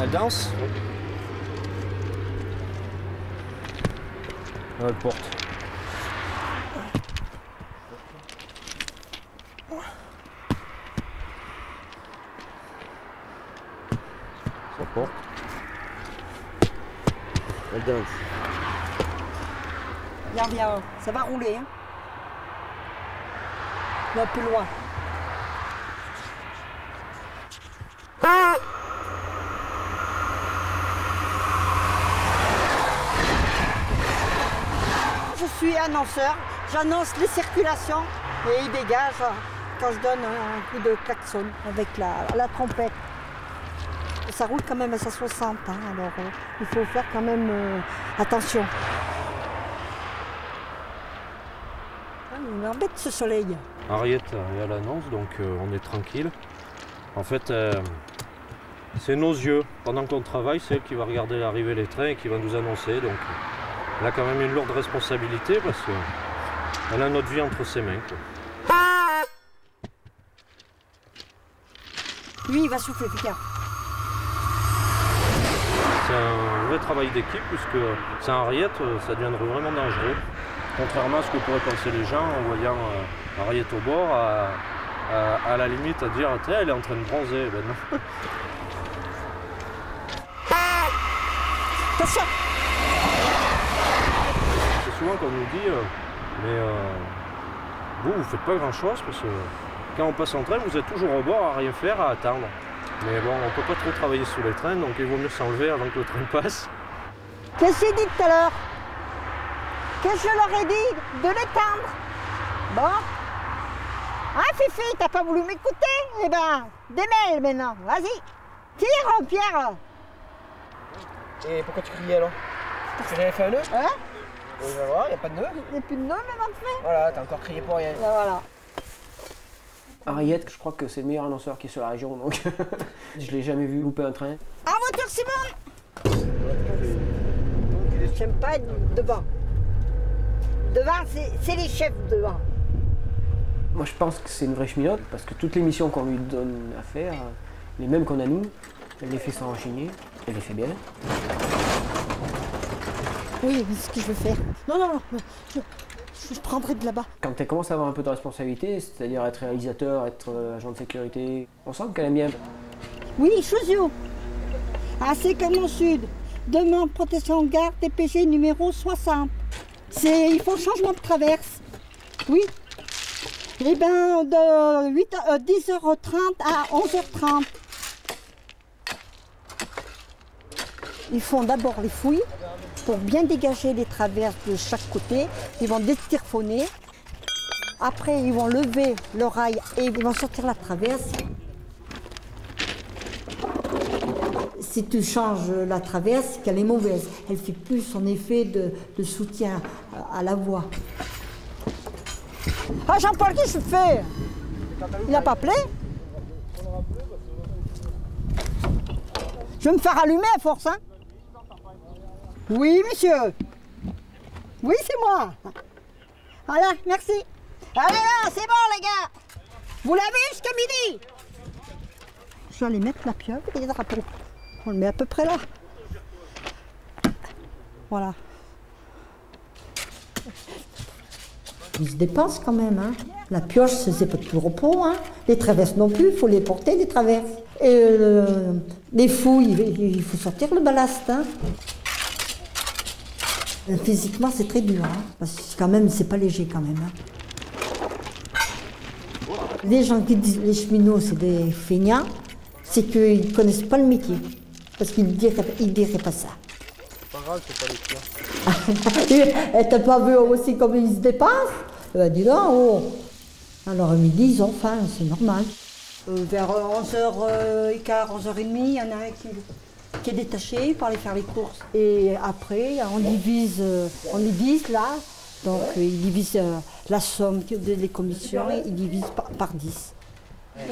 Elle danse? Elle porte. Ça porte. Elle danse. Viens, viens, ça va rouler. Hein. Un peu loin. Je suis annonceur, j'annonce les circulations et il dégage quand je donne un coup de klaxon avec la trompette. Ça roule quand même à 160, hein, alors il faut faire quand même attention. Il m'embête ce soleil. Henriette est à l'annonce, donc on est tranquille. En fait, c'est nos yeux. Pendant qu'on travaille, c'est elle qui va regarder arriver les trains et qui va nous annoncer. Donc elle a quand même une lourde responsabilité parce qu'elle a notre vie entre ses mains, quoi. Lui, il va souffler, Picard. C'est un vrai travail d'équipe puisque sans Henriette, ça deviendrait vraiment dangereux. Contrairement à ce que pourraient penser les gens en voyant Henriette au bord, à la limite à dire elle est en train de bronzer. Ben non. Attention! C'est souvent qu'on nous dit vous faites pas grand chose parce que quand on passe en train, vous êtes toujours au bord à rien faire, à attendre. Mais bon, on peut pas trop travailler sous les trains, donc il vaut mieux s'enlever avant que le train passe. Qu'est-ce que j'ai dit tout à l'heure? Qu'est-ce que je leur ai dit? De l'éteindre. Bon. Ah, Fifi, t'as pas voulu m'écouter? Eh ben, démêle maintenant, vas-y. Tire, Pierre. Et pourquoi tu criais alors? Parce que j'avais fait un nœud? Hein? On va voir, il n'y a pas de nœud. Il n'y a plus de nœud maintenant de fait. Voilà, t'as encore crié pour rien. Là, voilà. Henriette, je crois que c'est le meilleur annonceur qui est sur la région, donc je l'ai jamais vu louper un train. En voiture, Simone! J'aime pas être devant. Devant, c'est les chefs devant. Moi, je pense que c'est une vraie cheminote, parce que toutes les missions qu'on lui donne à faire, les mêmes qu'on a nous, elle les fait sans renchigner, elle les fait bien. Oui, mais c'est ce que je veux faire. Non, non, non, je prendrai de là-bas. Quand elle commence à avoir un peu de responsabilité, c'est-à-dire être réalisateur, être agent de sécurité, on sent qu'elle aime bien. Oui, Chouzio. Assez comme au sud. Demande protection garde DPG numéro 60. Il faut changement de traverse. Oui. Eh bien, de 10h30 à 11h30. Ils font d'abord les fouilles pour bien dégager les traverses de chaque côté. Ils vont déstyrphoner. Après, ils vont lever le rail et ils vont sortir la traverse. Si tu changes la traverse, c'est qu'elle est mauvaise. Elle ne fait plus son effet de soutien à la voie. Ah, Jean-Paul, qu'est-ce que tu fais? Il n'a pas appelé? Je vais me faire allumer à force, hein? Oui, monsieur. Oui, c'est moi. Voilà, merci. Allez là, c'est bon, les gars. Vous l'avez jusqu'à midi. Je vais aller mettre la pieuvre et les drapeaux. On le met à peu près là. Voilà. Ils se dépensent quand même, hein. La pioche, c'est pas tout le repos, hein. Les traverses non plus, il faut les porter, les traverses. Et les fouilles, il faut sortir le ballast, hein. Physiquement, c'est très dur, hein, parce que quand même, c'est pas léger quand même. Hein. Les gens qui disent les cheminots, c'est des feignants, c'est qu'ils ne connaissent pas le métier, parce qu'ils ne diraient pas ça. C'est pas grave, c'est pas les tiens. Et t'as pas vu aussi comme ils se dépassent? Dis donc, oh. Alors à midi, ils ont faim, c'est normal. Vers 11h15, 11h30, il y en a un qui est détaché pour aller faire les courses. Et après, on divise là, donc il divise la somme des commissions et il divise par 10. Ça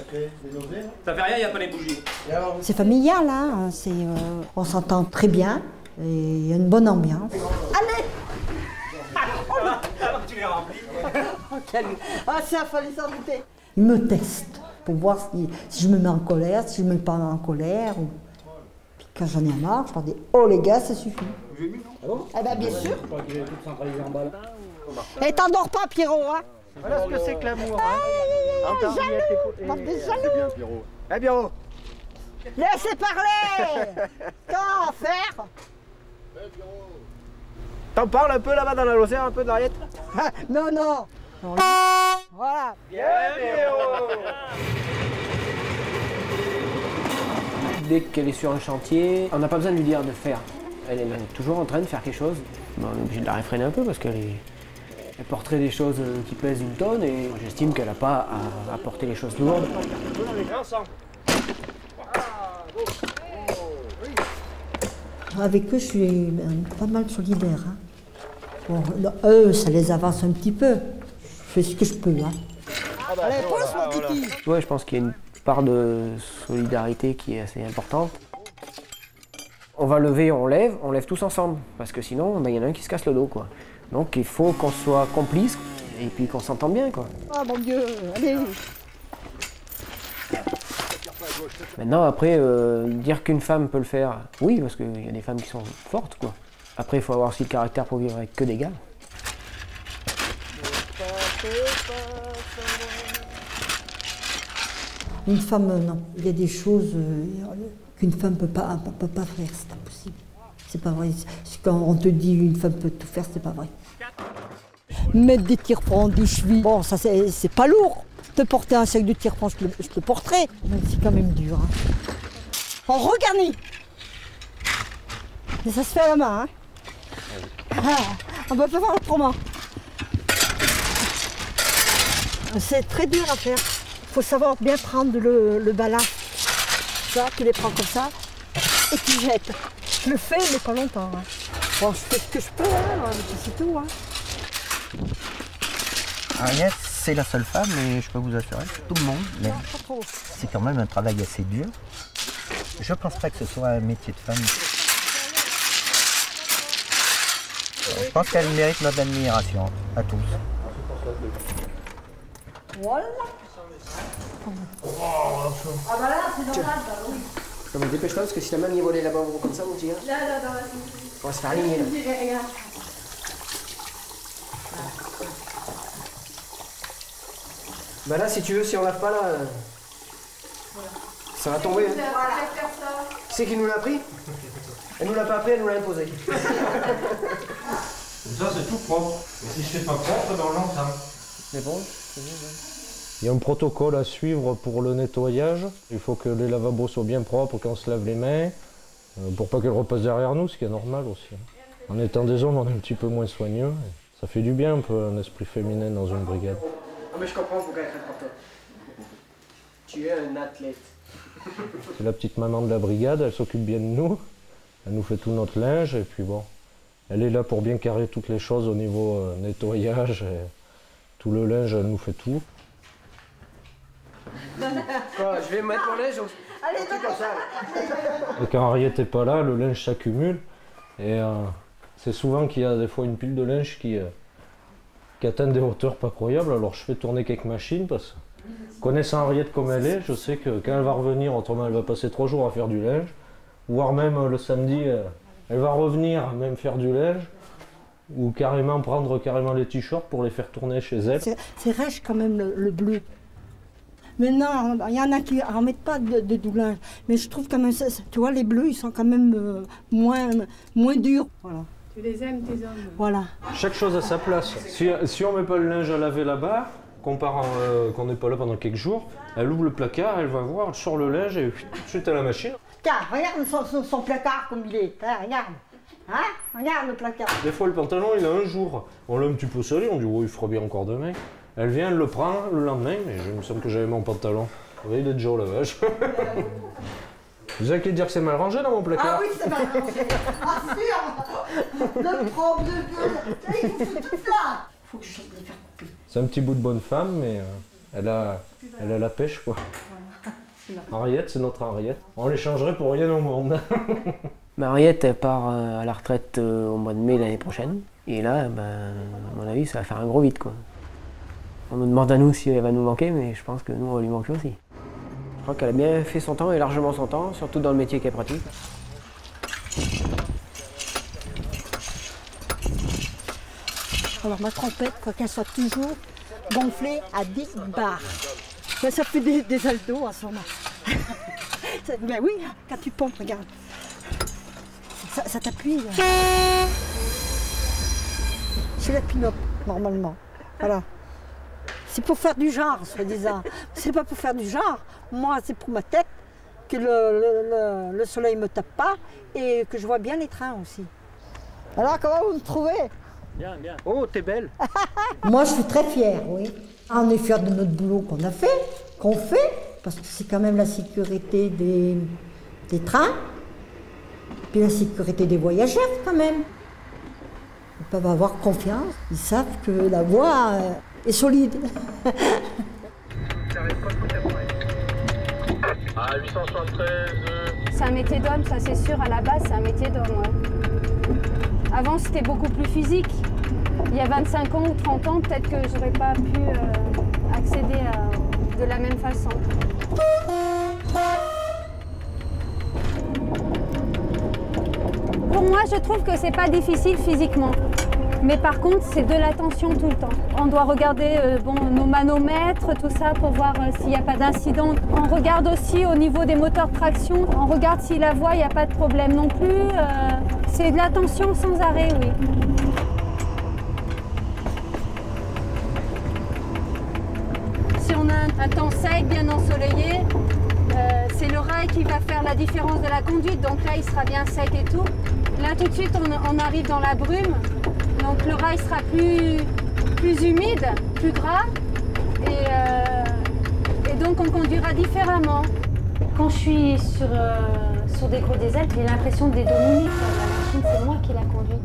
fait rien, il n'y a pas les bougies. C'est familial, hein, on s'entend très bien et il y a une bonne ambiance. Allez! Alors tu les remplis. Ah, ça, fallait s'en douter. Ils me testent. pour voir si je me mets en colère, si je me mets pas en colère. Puis quand j'en ai marre, je leur dis, oh les gars, ça suffit. Eh ben bien sûr. Et t'endors pas, Pierrot, hein? Voilà ce que c'est que l'amour. Jaloux. Bien, Pierrot. Eh Pierrot, Laissez parler. Qu'en faire? t'en parles un peu là-bas dans l'océan, un peu de l'Ariette? Non, non. Voilà. Bien Pierrot. Dès qu'elle est sur un chantier, on n'a pas besoin de lui dire de faire. Elle est toujours en train de faire quelque chose. Bon, on est obligé de la réfréner un peu parce elle porterait des choses qui pèsent 1 tonne et j'estime qu'elle n'a pas à porter les choses lourdes. Avec eux, je suis pas mal solidaire. Hein. Bon, là, eux, ça les avance un petit peu. Je fais ce que je peux. Hein. Allez, pousse, mon kiki. Ouais, je pense qu'il y a une part de solidarité qui est assez importante. On va lever, on lève tous ensemble. Parce que sinon, il y en a un qui se casse le dos, quoi. Donc il faut qu'on soit complices et puis qu'on s'entende bien, quoi. Oh mon Dieu, allez. Maintenant, après, dire qu'une femme peut le faire, oui, parce qu'il y a des femmes qui sont fortes, quoi. Après, il faut avoir aussi le caractère pour vivre avec que des gars. Une femme, non. Il y a des choses qu'une femme ne peut pas faire, c'est impossible. C'est pas vrai. Quand on te dit une femme peut tout faire, c'est pas vrai. Mettre des tire-points, des chevilles, bon, ça c'est pas lourd. Te porter un sac de tire-points, je te porterai. Mais c'est quand même dur. Hein. On regarde. Mais ça se fait à la main. Hein. On peut pas faire autrement. C'est très dur à faire. Il faut savoir bien prendre le ballast. Ça, tu les prends comme ça et tu jettes. Je le fais, mais pas longtemps. Hein. Bon, je fais ce que je peux, hein, c'est tout. Hein. Agnès, c'est la seule femme, et je peux vous assurer que tout le monde l'aime. C'est quand même un travail assez dur. Je ne pense pas que ce soit un métier de femme. Je pense qu'elle mérite notre admiration, à tous. Voilà. Ah bah là, c'est normal, bah oui. Non mais dépêche-toi parce que si ta main est volée là-bas comme ça, mon petit gars, Là, on va se faire aligner là. regarde. Bah là, si tu veux, si on lave pas là, ça va tomber. Hein. Qui c'est qui nous l'a pris? Elle nous l'a pas appris, elle nous l'a imposé. Ça c'est tout propre. Et si c'est pas propre, ben on l'entend. Mais bon, Il y a un protocole à suivre pour le nettoyage. Il faut que les lavabos soient bien propres quand on se lave les mains, pour pas qu'elles repassent derrière nous, ce qui est normal aussi. En étant des hommes, on est un petit peu moins soigneux. Ça fait du bien un peu un esprit féminin dans une brigade. Ah mais je comprends pourquoi elle traite pour toi. Tu es un athlète. C'est la petite maman de la brigade, elle s'occupe bien de nous. Elle nous fait tout notre linge et puis bon, elle est là pour bien carrer toutes les choses au niveau nettoyage. Et tout le linge, elle nous fait tout. Quoi, je vais mettre mon linge Allez, comme ça. Et quand Henriette n'est pas là, le linge s'accumule. Et c'est souvent qu'il y a des fois une pile de linge qui atteint des hauteurs pas croyables. Alors je fais tourner quelques machines parce que, connaissant Henriette comme elle est, je sais que quand elle va revenir, autrement elle va passer 3 jours à faire du linge. Voire même le samedi, elle va revenir même faire du linge. Ou carrément prendre les t-shirts pour les faire tourner chez elle. C'est rêche quand même le bleu. Mais non, il y en a qui n'en mettent pas de doublage. Mais je trouve quand même, tu vois, les bleus, ils sont quand même moins durs. Voilà. Tu les aimes, tes hommes? Voilà. Chaque chose à sa place. Si on met pas le linge à laver là-bas, qu'on n'est pas là pendant quelques jours, elle ouvre le placard, elle va voir, elle sort le linge et tout de suite à la machine. Tiens, regarde son placard comme il est. Hein, regarde. Hein? Regarde le placard. Des fois le pantalon il a un jour, on l'a un petit peu salé, on dit oui il fera bien encore demain. Elle vient, elle le prend le lendemain, mais il me semble que j'avais mon pantalon. Oui, il est déjà au lavage. Vous avez qu'à dire que c'est mal rangé dans mon placard. Ah oui, c'est mal rangé. Ah sûr. Le propre de gueule. Il faut tout ça. Il faut que je fasse les faire couper. C'est un petit bout de bonne femme, mais elle a la pêche quoi. Henriette, c'est notre Henriette. On l'échangerait pour rien au monde. Henriette, elle part à la retraite au mois de mai l'année prochaine. Et là, ben, à mon avis, ça va faire un gros vide, quoi. On nous demande à nous si elle va nous manquer, mais je pense que nous, on va lui manquer aussi. crois qu'elle a bien fait son temps et largement son temps, surtout dans le métier qu'elle pratique. Alors ma trompette, il faut qu'elle soit toujours gonflée à 10 bars. Ça fait des altos à son moment. Ben oui, quand tu pompes, regarde. Ça t'appuie. C'est la pin-up, normalement. Voilà. C'est pour faire du genre, soi-disant. C'est pas pour faire du genre. Moi, c'est pour ma tête, que le soleil ne me tape pas et que je vois bien les trains aussi. Alors, comment vous me trouvez? Bien, bien. Oh, t'es belle. Moi, je suis très fière, oui. On est fiers de notre boulot qu'on fait, parce que c'est quand même la sécurité des trains, puis la sécurité des voyageurs quand même. Ils peuvent avoir confiance, ils savent que la voie est solide. À 873. C'est un métier d'homme, ça c'est sûr, à la base c'est un métier d'homme. Ouais. Avant c'était beaucoup plus physique. Il y a 25 ans ou 30 ans, peut-être que j'aurais pas pu accéder de la même façon. Pour moi, je trouve que c'est pas difficile physiquement. Mais par contre, c'est de l'attention tout le temps. On doit regarder nos manomètres, tout ça, pour voir s'il n'y a pas d'incident. On regarde aussi au niveau des moteurs de traction. On regarde si la voie, il n'y a pas de problème non plus. C'est de l'attention sans arrêt, oui. Si on a un temps sec, bien ensoleillé, c'est le rail qui va faire la différence de la conduite. Donc là, il sera bien sec et tout. Là, tout de suite, on arrive dans la brume. Donc le rail sera plus humide, plus gras. Et donc on conduira différemment. Quand je suis sur des gros diesel, j'ai l'impression de les dominer. La machine, c'est moi qui la conduis.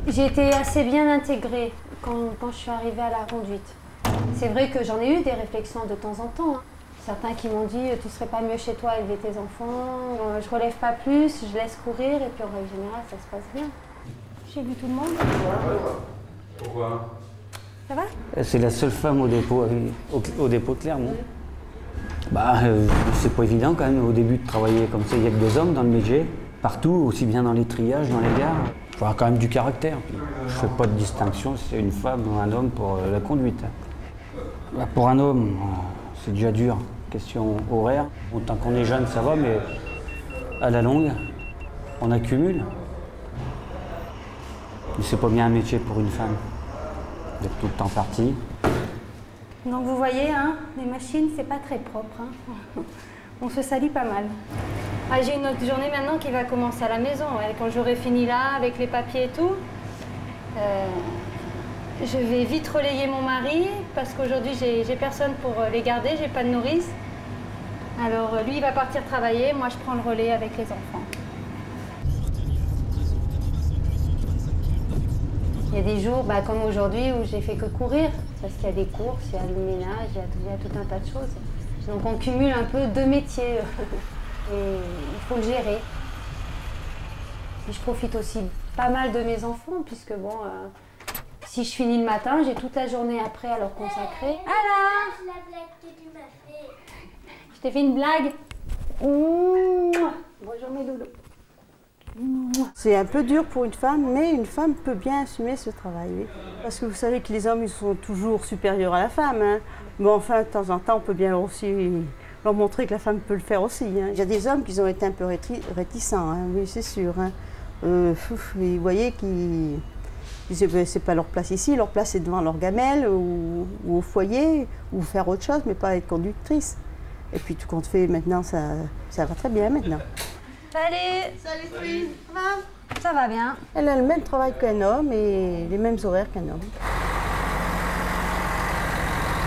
J'ai été assez bien intégrée quand je suis arrivée à la conduite. C'est vrai que j'en ai eu des réflexions de temps en temps. Certains qui m'ont dit tu serais pas mieux chez toi à élever tes enfants, je relève pas plus, je laisse courir et puis en règle générale ça se passe bien. J'ai vu tout le monde. Pourquoi? Ça va? C'est la seule femme au dépôt de Clermont. Bah, c'est pas évident quand même au début de travailler comme ça. Il n'y a que des hommes dans le métier, partout, aussi bien dans les triages, dans les gares. Il faut avoir quand même du caractère. Puis, je fais pas de distinction si c'est une femme ou un homme pour la conduite. Bah, pour un homme, c'est déjà dur. Question horaire. Bon, tant qu'on est jeune, ça va, mais à la longue, on accumule. Mais c'est pas bien un métier pour une femme d'être tout le temps partie. Donc vous voyez, hein, les machines, c'est pas très propre. Hein. On se salit pas mal. Ah, j'ai une autre journée maintenant qui va commencer à la maison. Ouais. Quand j'aurai fini là, avec les papiers et tout, je vais vite relayer mon mari parce qu'aujourd'hui, j'ai personne pour les garder, j'ai pas de nourrice. Alors lui, il va partir travailler, moi je prends le relais avec les enfants. Il y a des jours, comme aujourd'hui, où j'ai fait que courir, parce qu'il y a des courses, il y a le ménage, il y a tout un tas de choses. Donc on cumule un peu deux métiers et il faut le gérer. Et je profite aussi pas mal de mes enfants, puisque bon, si je finis le matin, j'ai toute la journée après à leur consacrer. Alors, la blague que tu m'as fait. Je t'ai fait une blague. Mouah. Bonjour mes doudous. C'est un peu dur pour une femme, mais une femme peut bien assumer ce travail. Oui. Parce que vous savez que les hommes ils sont toujours supérieurs à la femme. Hein. Mais enfin, de temps en temps, on peut bien aussi leur montrer que la femme peut le faire aussi. Hein. Il y a des hommes qui ont été un peu réticents, hein. Oui, c'est sûr. Hein. Vous voyez qu'ils c'est pas leur place ici, leur place c'est devant leur gamelle ou au foyer, ou faire autre chose, mais pas être conductrice. Et puis tout compte fait, maintenant, ça va très bien maintenant. Salut! Salut Fouine, ça va? Ça va bien. Elle a le même travail qu'un homme et les mêmes horaires qu'un homme.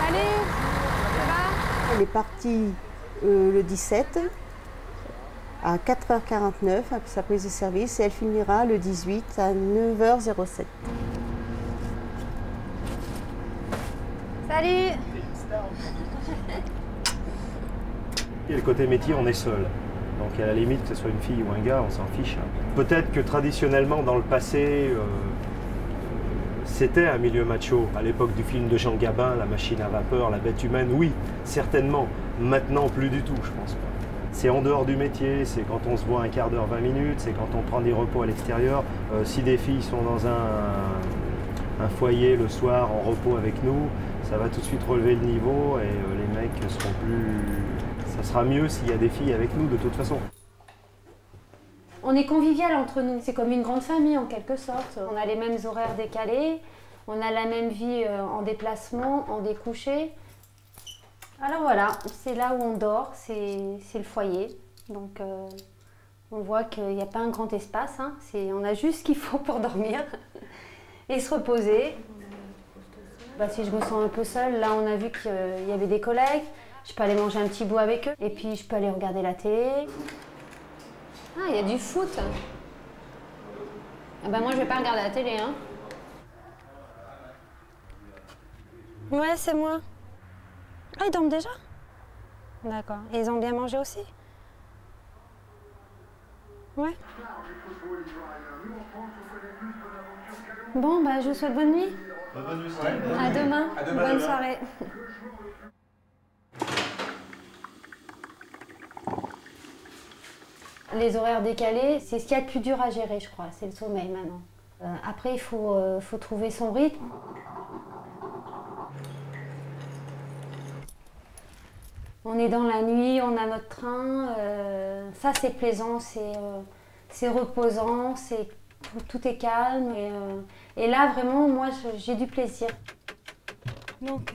Salut! Ça va? Elle est partie le 17 à 4h49 après sa prise de service et elle finira le 18 à 9h07. Salut! Et le côté métier, on est seul. Donc à la limite, que ce soit une fille ou un gars, on s'en fiche. Peut-être que traditionnellement, dans le passé, c'était un milieu macho. À l'époque du film de Jean Gabin, La machine à vapeur, La bête humaine, oui, certainement. Maintenant, plus du tout, je pense pas. C'est en dehors du métier, c'est quand on se voit un quart d'heure, 20 minutes, c'est quand on prend des repos à l'extérieur. Si des filles sont dans un foyer le soir en repos avec nous, ça va tout de suite relever le niveau et les mecs seront plus... Ça sera mieux s'il y a des filles avec nous de toute façon. On est convivial entre nous, c'est comme une grande famille en quelque sorte. On a les mêmes horaires décalés, on a la même vie en déplacement, en découché. Alors voilà, c'est là où on dort, c'est le foyer. Donc on voit qu'il n'y a pas un grand espace, hein. On a juste ce qu'il faut pour dormir et se reposer. Bah, si je me sens un peu seule, là on a vu qu'il y avait des collègues, je peux aller manger un petit bout avec eux et puis je peux aller regarder la télé. Ah, il y a du foot. Ah bah moi je vais pas regarder la télé, hein. Ouais, c'est moi. Ah, ils dorment déjà? D'accord. Et ils ont bien mangé aussi? Ouais. Bon, bah je vous souhaite bonne nuit. Bonne nuit. À demain. Bonne soirée. Les horaires décalés, c'est ce qu'il y a de plus dur à gérer, je crois. C'est le sommeil maintenant. Après, il faut trouver son rythme. On est dans la nuit, on a notre train. Ça, c'est plaisant, c'est reposant, tout est calme. Et là, vraiment, moi, j'ai du plaisir. Donc,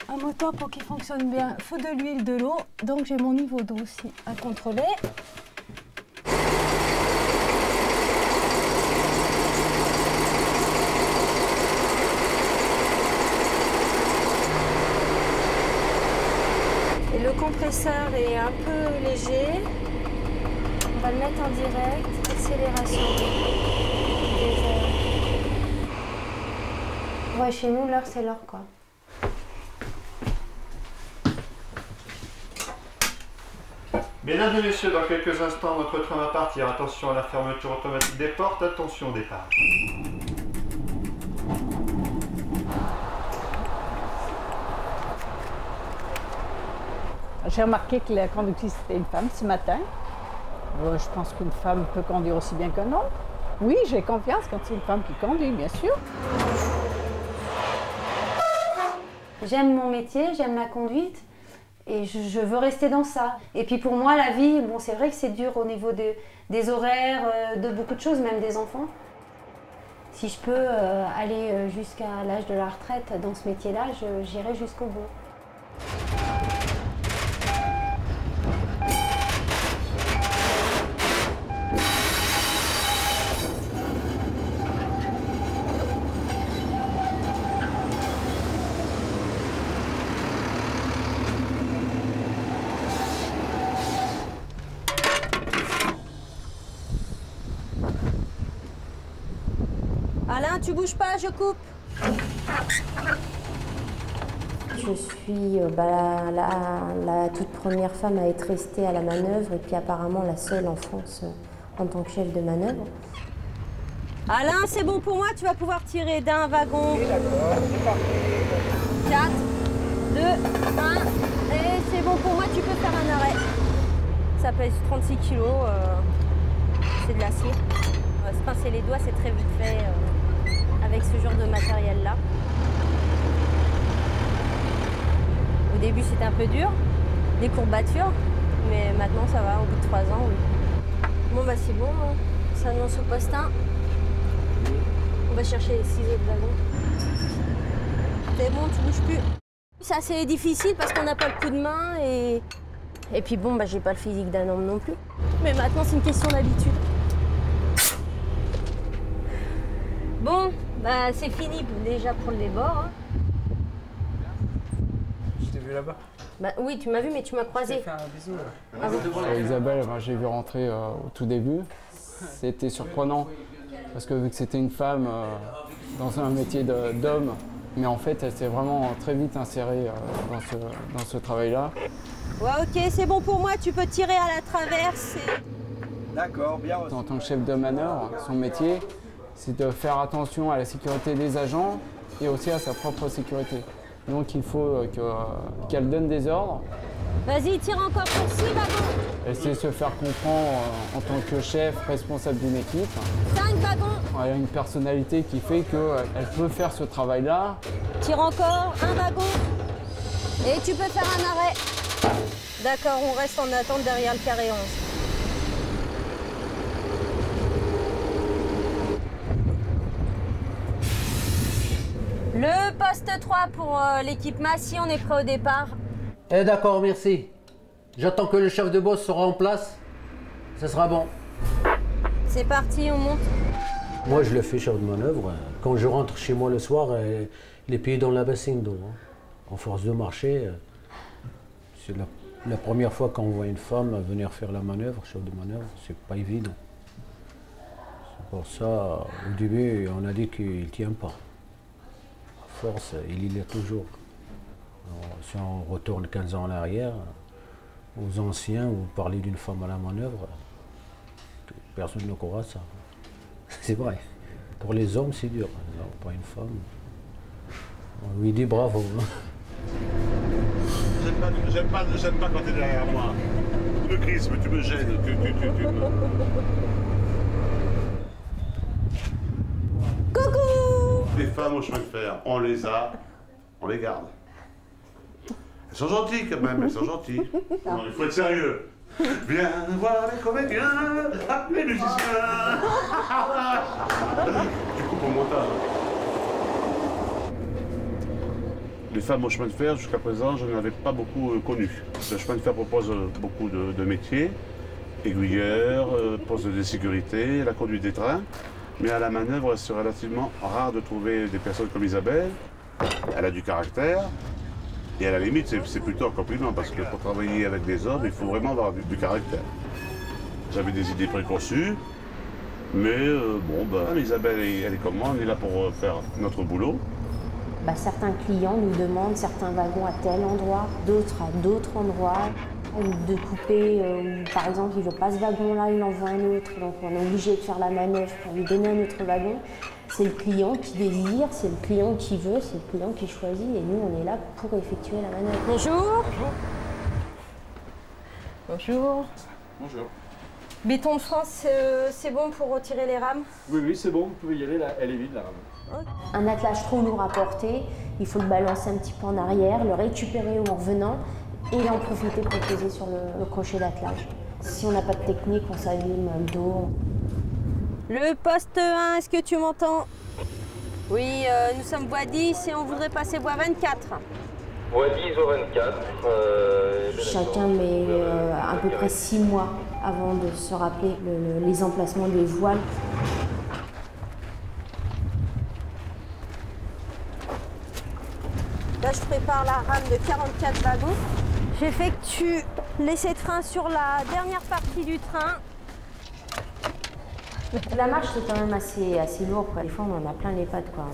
un moteur, pour qu'il fonctionne bien, il faut de l'huile, de l'eau. Donc, j'ai mon niveau d'eau aussi à contrôler. Et le compresseur est un peu léger. On va le mettre en direct. Accélération. Ouais, chez nous, l'heure, c'est l'heure, quoi. Mesdames et messieurs, dans quelques instants, votre train va partir. Attention à la fermeture automatique des portes. Attention au départ. J'ai remarqué que la conductrice était une femme ce matin. Je pense qu'une femme peut conduire aussi bien qu'un homme. Oui, j'ai confiance quand c'est une femme qui conduit, bien sûr. J'aime mon métier, j'aime la conduite et je veux rester dans ça. Et puis pour moi, la vie, bon, c'est vrai que c'est dur au niveau des horaires, de beaucoup de choses, même des enfants. Si je peux aller jusqu'à l'âge de la retraite dans ce métier-là, j'irai jusqu'au bout. Alain, tu bouges pas, je coupe. Je suis la toute première femme à être restée à la manœuvre et puis apparemment la seule en France en tant que chef de manœuvre. Alain, c'est bon pour moi, tu vas pouvoir tirer d'un wagon. Oui, d'accord, c'est parti. 4, 2, 1, et c'est bon pour moi, tu peux faire un arrêt. Ça pèse 36 kilos, c'est de l'acier. Se pincer les doigts, c'est très vite fait avec ce genre de matériel-là. Au début, c'était un peu dur, des courbatures, mais maintenant, ça va, au bout de 3 ans, oui. Bon, bah c'est bon, ça annonce au poste 1. On va chercher les ciseaux de wagon. C'est bon, tu bouges plus. C'est assez difficile parce qu'on n'a pas le coup de main et puis bon, bah j'ai pas le physique d'un homme non plus. Mais maintenant, c'est une question d'habitude. Bon, bah c'est fini déjà pour les bords. Hein. Je t'ai vu là-bas. Bah oui, tu m'as vu, mais tu m'as croisé. Je t'ai fait un bisou là. Ah bon. Isabelle, j'ai vu rentrer au tout début. C'était surprenant parce que vu que c'était une femme dans un métier d'homme, mais en fait elle s'est vraiment très vite insérée dans ce travail-là. Ouais, ok, c'est bon pour moi, tu peux tirer à la traverse. D'accord, bien. En tant que chef de manœuvre, son métier, c'est de faire attention à la sécurité des agents et aussi à sa propre sécurité. Donc il faut qu'elle donne des ordres. Vas-y, tire encore pour 6 wagons. Elle sait se faire comprendre en tant que chef, responsable d'une équipe. 5 wagons. Elle a une personnalité qui fait qu'elle peut faire ce travail-là. Tire encore, 1 wagon. Et tu peux faire un arrêt. D'accord, on reste en attente derrière le carré 11. Le poste 3 pour l'équipe Massy, on est prêt au départ. Eh d'accord, merci. J'attends que le chef de boss sera en place. Ça sera bon. C'est parti, on monte. Moi, je le fais chef de manœuvre. Quand je rentre chez moi le soir, les pieds dans la bassine d'eau. En force de marcher, c'est la première fois qu'on voit une femme venir faire la manœuvre, chef de manœuvre, c'est pas évident. C'est pour ça, au début, on a dit qu'il ne tient pas. À force, il y est toujours. Alors, si on retourne 15 ans en arrière, aux anciens, vous parlez d'une femme à la manœuvre, personne ne croira ça. C'est vrai. Pour les hommes, c'est dur. Alors, pour une femme, on lui dit bravo. J'aime pas quand t'es derrière moi. Tu me crispes, tu me gênes, Coucou! Les femmes au chemin de fer, on les a, on les garde. Elles sont gentilles quand même, elles sont gentilles. Non, il faut être sérieux. Viens voir les comédiens, les musiciens. Tu coupes au montage. Les femmes au chemin de fer, jusqu'à présent, je n'avais pas beaucoup connu. Le chemin de fer propose beaucoup de métiers, aiguilleurs, poste de sécurité, la conduite des trains. Mais à la manœuvre, c'est relativement rare de trouver des personnes comme Isabelle. Elle a du caractère. Et à la limite, c'est plutôt un compliment, parce que pour travailler avec des hommes, il faut vraiment avoir du caractère. J'avais des idées préconçues, mais Isabelle, elle est comme moi, on est là pour faire notre boulot. Certains clients nous demandent certains wagons à tel endroit, d'autres à d'autres endroits, ou de couper, par exemple, il ne veut pas ce wagon-là, il en veut un autre, donc on est obligé de faire la manœuvre pour lui donner un autre wagon. C'est le client qui désire, c'est le client qui veut, c'est le client qui choisit, et nous, on est là pour effectuer la manœuvre. Bonjour. Bonjour. Bonjour. Béton de France, c'est bon pour retirer les rames? Oui, c'est bon, vous pouvez y aller, elle est vide la rame. Un attelage trop lourd à porter, il faut le balancer un petit peu en arrière, le récupérer en revenant et en profiter pour poser sur le crochet d'attelage. Si on n'a pas de technique, on s'abîme le dos. Le poste 1, est-ce que tu m'entends? Oui, nous sommes voie 10 et on voudrait passer voie 24. Voie 10 au 24. Chacun met à peu près 6 mois avant de se rappeler les emplacements des voiles. Là, je prépare la rame de 44 wagons. J'effectue l'essai de frein sur la dernière partie du train. La marche, c'est quand même assez lourd, quoi. Des fois, on en a plein les pattes, quoi.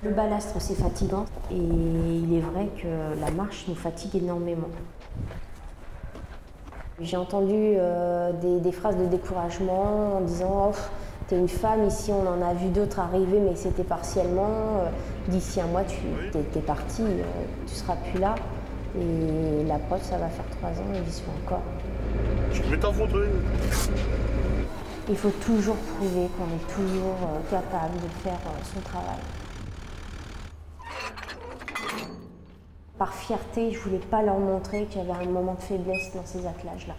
Le balastre, c'est fatigant. Et il est vrai que la marche nous fatigue énormément. J'ai entendu des phrases de découragement en disant oh, « t'es une femme, ici on en a vu d'autres arriver, mais c'était partiellement. D'ici un mois, t'es partie, tu seras plus là. » Et la preuve, ça va faire 3 ans et j'y suis encore. Je vais t'en foutre une. Il faut toujours prouver qu'on est toujours capable de faire son travail. Par fierté, je ne voulais pas leur montrer qu'il y avait un moment de faiblesse dans ces attelages-là.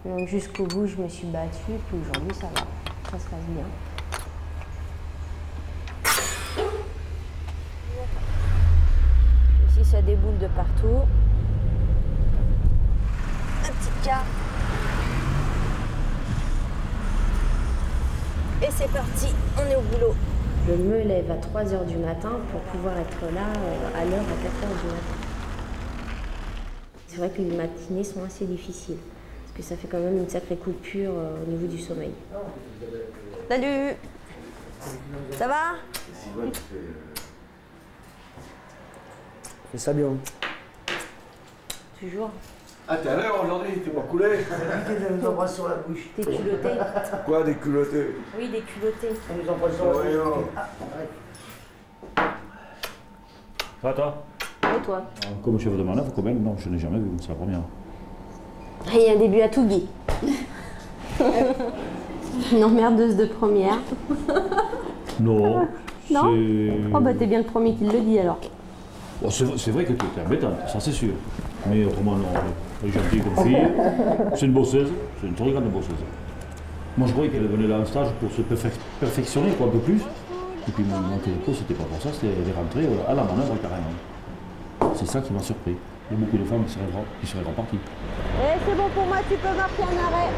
Donc jusqu'au bout, je me suis battue, puis aujourd'hui, ça va, ça se passe bien. Ici, ça déboule de partout. Un petit quart. Et c'est parti, on est au boulot. Je me lève à 3 h du matin pour pouvoir être là à l'heure à 4 h du matin. C'est vrai que les matinées sont assez difficiles, parce que ça fait quand même une sacrée coupure au niveau du sommeil. Salut. Ça va? Fais ça bien. Toujours. Ah, t'es à l'heure aujourd'hui, t'es pas coulé. Elle nous embrasse sur la bouche. Des culottés. Quoi, des culottés? Oui, des culottés. Elle nous embrasse sur la bouche. Ça va toi? Et toi? Comme chef de manœuvre, quand même, non, je n'ai jamais vu, c'est la première. Il y a un début à tout Guy. Une emmerdeuse de première. Non. Non? Oh bah t'es bien le premier qui le dit alors. Bon, c'est vrai que tu es embêtante, ça c'est sûr. Mais autrement, non. Elle est gentille comme fille. C'est une bosseuse, c'est une très grande bosseuse. Moi je croyais qu'elle venait là en stage pour se perfectionner quoi, un peu plus. Et puis mon téléco, c'était pas pour ça, c'était elle est rentrée à la manœuvre carrément. C'est ça qui m'a surpris. Il y a beaucoup de femmes qui seraient reparties. Eh, c'est bon pour moi, tu peux marquer un arrêt.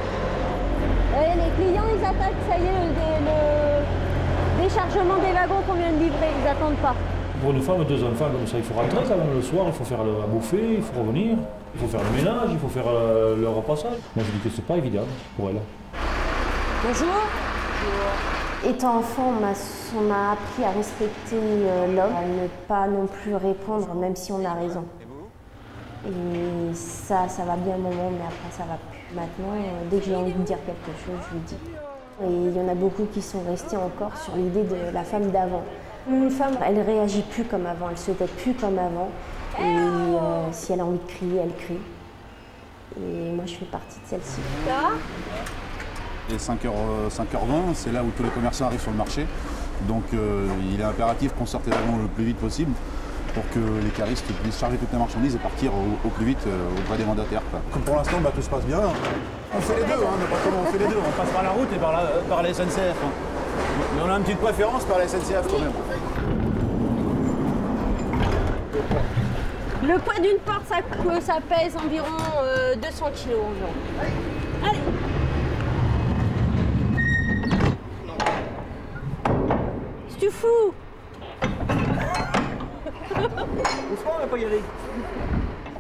Eh, les clients, ils attendent, ça y est, le déchargement des wagons qu'on vient de livrer, ils attendent pas. Pour une femme, 2 enfants comme ça, il faut rentrer quand même le soir, il faut faire à bouffer, il faut revenir, il faut faire le ménage, il faut faire le repassage. Moi je dis que c'est pas évident pour elle. Bonjour. Étant enfant, on m'a appris à respecter l'homme, à ne pas non plus répondre même si on a raison. Et ça va bien un moment, mais après ça va plus. Maintenant, dès que j'ai envie de dire quelque chose, je le dis. Et il y en a beaucoup qui sont restés encore sur l'idée de la femme d'avant. Une femme, elle ne réagit plus comme avant, elle ne se tait plus comme avant. Et si elle a envie de crier, elle crie. Et moi, je fais partie de celle-ci. Et 5h20, c'est là où tous les commerçants arrivent sur le marché. Donc il est impératif qu'on sorte les wagons le plus vite possible pour que les caristes puissent charger toutes les marchandises et partir au plus vite auprès des mandataires. Comme pour l'instant, tout se passe bien. On fait les deux, on fait les deux. On passe par la route et par la SNCF. Mais on a une petite préférence par la SNCF quand même. Le poids d'une porte, ça pèse environ 200 kg environ. Allez. C'est fou. On va pas y aller.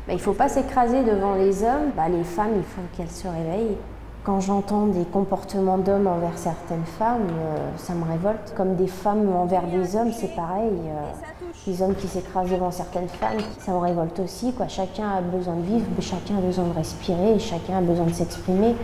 Il ne faut pas s'écraser devant les hommes. Les femmes, il faut qu'elles se réveillent. Quand j'entends des comportements d'hommes envers certaines femmes, ça me révolte. Comme des femmes envers des hommes, c'est pareil. Les hommes qui s'écrasent devant certaines femmes, ça me révolte aussi, quoi. Chacun a besoin de vivre, chacun a besoin de respirer, chacun a besoin de s'exprimer.